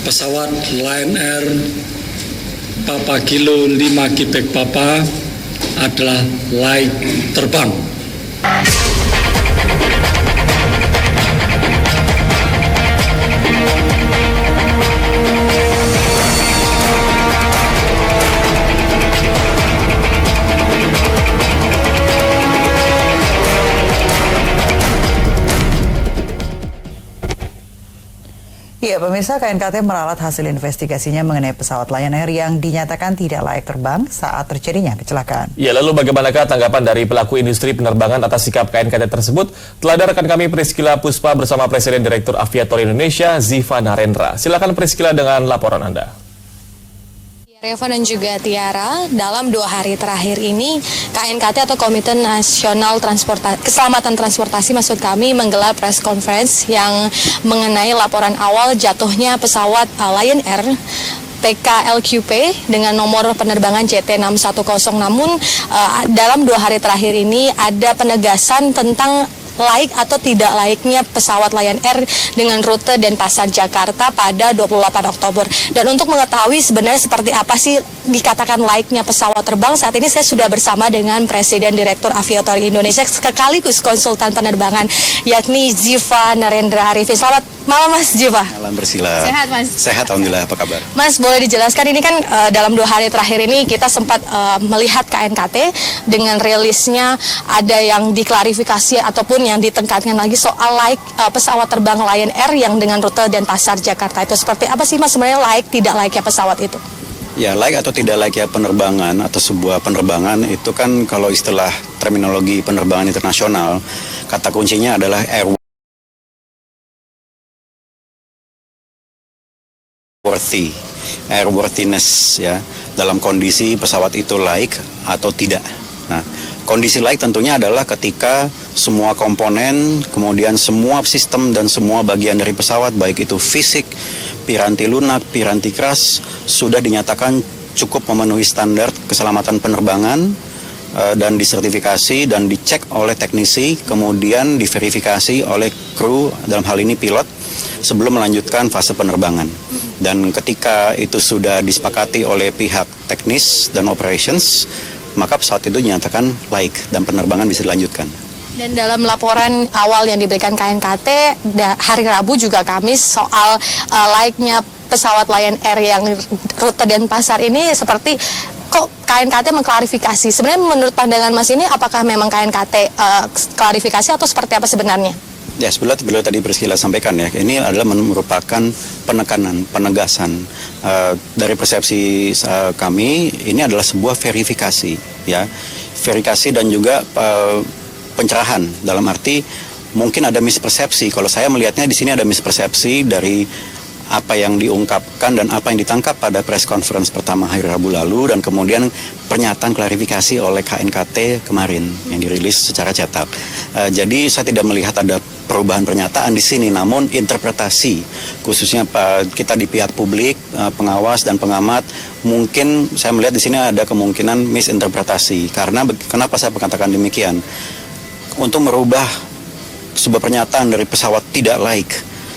pesawat Lion Air Papa Kilo 5 Quebec Papa adalah layak terbang. Ya, pemirsa, KNKT meralat hasil investigasinya mengenai pesawat Lion Air yang dinyatakan tidak layak terbang saat terjadinya kecelakaan. Ya, lalu bagaimanakah tanggapan dari pelaku industri penerbangan atas sikap KNKT tersebut? Telah ada rekan kami Priscila Puspa bersama Presiden Direktur Aviator Indonesia, Ziva Narendra. Silakan Priscila dengan laporan Anda. Reva dan juga Tiara, dalam 2 hari terakhir ini KNKT atau Komite Nasional Keselamatan Transportasi maksud kami menggelar press conference yang mengenai laporan awal jatuhnya pesawat Lion Air PKLQP dengan nomor penerbangan JT610. Namun dalam 2 hari terakhir ini ada penegasan tentang laik atau tidak laiknya pesawat Lion Air dengan rute Denpasar Jakarta pada 28 Oktober. Dan untuk mengetahui sebenarnya seperti apa sih dikatakan laiknya pesawat terbang, saat ini saya sudah bersama dengan Presiden Direktur Aviator Indonesia sekaligus konsultan penerbangan, yakni Ziva Narendra Arifin. Selamat malam Mas Ziva. Malam Priscila. Sehat Mas? Sehat, alhamdulillah. Apa kabar? Mas, boleh dijelaskan ini kan dalam 2 hari terakhir ini kita sempat melihat KNKT dengan rilisnya ada yang diklarifikasi ataupun yang ditengkatkan lagi soal laik pesawat terbang Lion Air yang dengan rute Denpasar Jakarta. Itu seperti apa sih Mas sebenarnya laik tidak laiknya pesawat itu? Ya, laik atau tidak laiknya penerbangan atau sebuah penerbangan itu kan kalau istilah terminologi penerbangan internasional, kata kuncinya adalah airworthiness ya, dalam kondisi pesawat itu laik atau tidak. Nah, kondisi laik tentunya adalah ketika semua komponen, kemudian semua sistem dan semua bagian dari pesawat, baik itu fisik, piranti lunak, piranti keras, sudah dinyatakan cukup memenuhi standar keselamatan penerbangan dan disertifikasi dan dicek oleh teknisi, kemudian diverifikasi oleh kru, dalam hal ini pilot, sebelum melanjutkan fase penerbangan. Dan ketika itu sudah disepakati oleh pihak teknis dan operations, maka pesawat itu dinyatakan laik dan penerbangan bisa dilanjutkan. Dan dalam laporan awal yang diberikan KNKT hari Rabu juga Kamis soal laiknya pesawat Lion Air yang rute Denpasar ini, seperti kok KNKT mengklarifikasi. Sebenarnya menurut pandangan Mas ini apakah memang KNKT klarifikasi atau seperti apa sebenarnya? Ya, sebelum tadi Priscila sampaikan ya, ini adalah merupakan penekanan, penegasan dari persepsi kami. Ini adalah sebuah verifikasi, ya, verifikasi dan juga pencerahan. Dalam arti mungkin ada mispersepsi. Kalau saya melihatnya di sini ada mispersepsi dari apa yang diungkapkan dan apa yang ditangkap pada press conference pertama hari Rabu lalu, dan kemudian pernyataan klarifikasi oleh KNKT kemarin yang dirilis secara cetak. Jadi saya tidak melihat ada perubahan pernyataan di sini, namun interpretasi khususnya kita di pihak publik, pengawas dan pengamat, mungkin saya melihat di sini ada kemungkinan misinterpretasi. Karena kenapa saya mengatakan demikian? Untuk merubah sebuah pernyataan dari pesawat tidak laik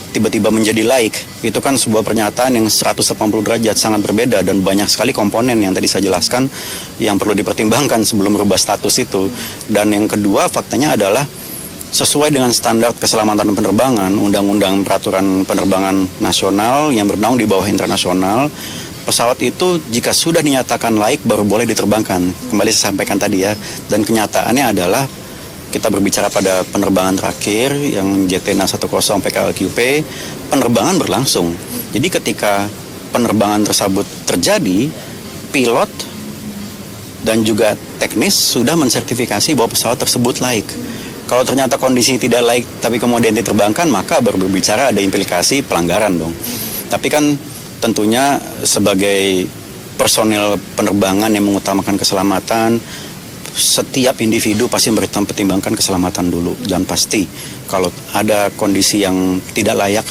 tiba-tiba menjadi laik, itu kan sebuah pernyataan yang 180 derajat sangat berbeda, dan banyak sekali komponen yang tadi saya jelaskan yang perlu dipertimbangkan sebelum merubah status itu. Dan yang kedua, faktanya adalah sesuai dengan standar keselamatan penerbangan, undang-undang peraturan penerbangan nasional yang bernaung di bawah internasional, pesawat itu jika sudah dinyatakan laik baru boleh diterbangkan. Kembali saya sampaikan tadi ya, dan kenyataannya adalah kita berbicara pada penerbangan terakhir yang JT610 PKLQP, penerbangan berlangsung. Jadi ketika penerbangan tersebut terjadi, pilot dan juga teknis sudah mensertifikasi bahwa pesawat tersebut laik. Kalau ternyata kondisi tidak laik tapi kemudian diterbangkan, maka baru berbicara ada implikasi pelanggaran dong. Tapi kan tentunya sebagai personil penerbangan yang mengutamakan keselamatan, setiap individu pasti mempertimbangkan keselamatan dulu, dan pasti kalau ada kondisi yang tidak layak,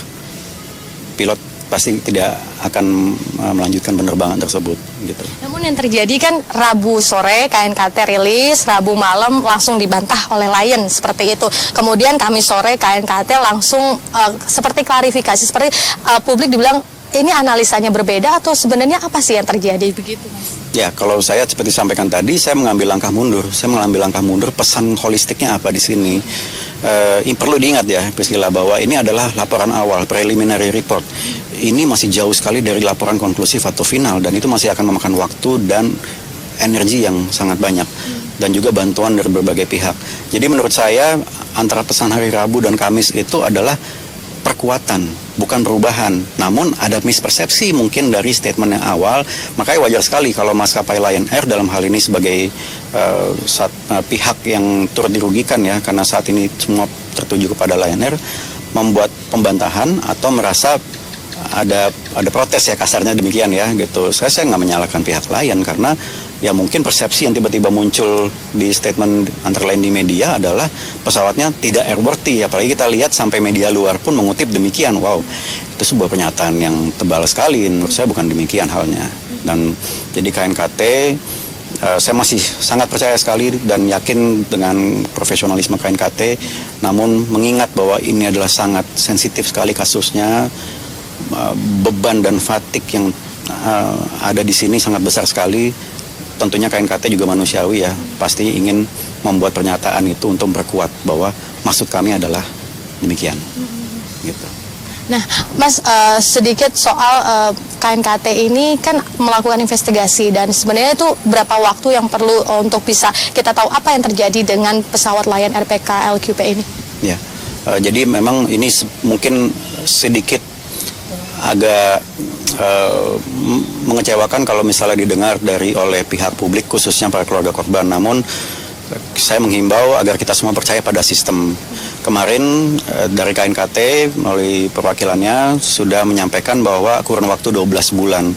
pilot pasti tidak akan melanjutkan penerbangan tersebut gitu. Namun yang terjadi kan Rabu sore KNKT rilis, Rabu malam langsung dibantah oleh Lion seperti itu. Kemudian Kamis sore KNKT langsung seperti klarifikasi, seperti publik dibilang ini analisanya berbeda atau sebenarnya apa sih yang terjadi begitu, Mas? Ya, kalau saya seperti sampaikan tadi, saya mengambil langkah mundur. Saya mengambil langkah mundur, pesan holistiknya apa di sini. Perlu diingat ya, Priscilla, bahwa ini adalah laporan awal, preliminary report. Ini masih jauh sekali dari laporan konklusif atau final, dan itu masih akan memakan waktu dan energi yang sangat banyak. Dan juga bantuan dari berbagai pihak. Jadi menurut saya, antara pesan hari Rabu dan Kamis itu adalah perkuatan, bukan perubahan. Namun ada mispersepsi mungkin dari statement yang awal, makanya wajar sekali kalau maskapai Lion Air dalam hal ini sebagai pihak yang turut dirugikan ya, karena saat ini semua tertuju kepada Lion Air, membuat pembantahan atau merasa ada protes ya, kasarnya demikian ya gitu. Saya nggak menyalahkan pihak Lion, karena ya mungkin persepsi yang tiba-tiba muncul di statement antara lain di media adalah pesawatnya tidak airworthy. Apalagi kita lihat sampai media luar pun mengutip demikian. Wow, itu sebuah pernyataan yang tebal sekali. Menurut saya bukan demikian halnya. Dan jadi KNKT, saya masih sangat percaya sekali dan yakin dengan profesionalisme KNKT. Namun mengingat bahwa ini adalah sangat sensitif sekali kasusnya, beban dan fatigue yang ada di sini sangat besar sekali. Tentunya KNKT juga manusiawi ya, pasti ingin membuat pernyataan itu untuk memperkuat bahwa maksud kami adalah demikian. Gitu. Nah, Mas, sedikit soal KNKT ini kan melakukan investigasi, dan sebenarnya itu berapa waktu yang perlu untuk bisa kita tahu apa yang terjadi dengan pesawat Lion Air PKLQP ini? Ya, jadi memang ini mungkin sedikit agak mengecewakan kalau misalnya didengar oleh pihak publik, khususnya para keluarga korban. Namun saya menghimbau agar kita semua percaya pada sistem. Kemarin dari KNKT melalui perwakilannya sudah menyampaikan bahwa kurun waktu 12 bulan.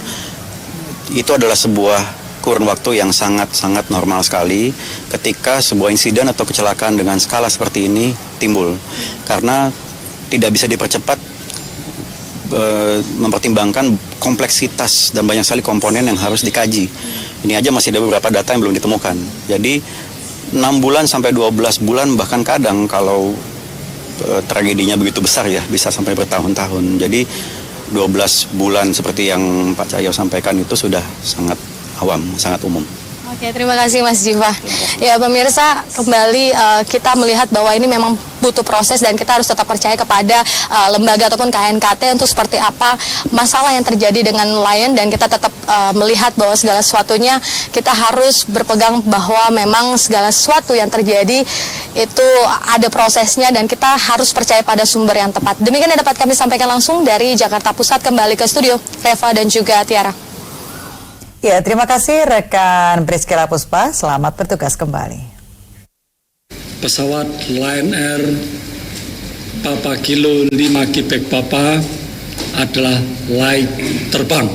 Itu adalah sebuah kurun waktu yang sangat-sangat normal sekali ketika sebuah insiden atau kecelakaan dengan skala seperti ini timbul. Karena tidak bisa dipercepat, mempertimbangkan kompleksitas dan banyak sekali komponen yang harus dikaji. Ini aja masih ada beberapa data yang belum ditemukan. Jadi 6 bulan sampai 12 bulan, bahkan kadang kalau tragedinya begitu besar ya, bisa sampai bertahun-tahun. Jadi 12 bulan seperti yang Pak Cahyo sampaikan itu sudah sangat awam, sangat umum. Oke, terima kasih Mas Ziva. Ya pemirsa, kembali kita melihat bahwa ini memang butuh proses dan kita harus tetap percaya kepada lembaga ataupun KNKT untuk seperti apa masalah yang terjadi dengan Lion, dan kita tetap melihat bahwa segala sesuatunya kita harus berpegang bahwa memang segala sesuatu yang terjadi itu ada prosesnya dan kita harus percaya pada sumber yang tepat. Demikian yang dapat kami sampaikan langsung dari Jakarta Pusat. Kembali ke studio, Reva dan juga Tiara. Ya, terima kasih rekan Priscilla Puspa. Selamat bertugas kembali. Pesawat Lion Air Papa Kilo 5 Quebec Papa adalah layak terbang.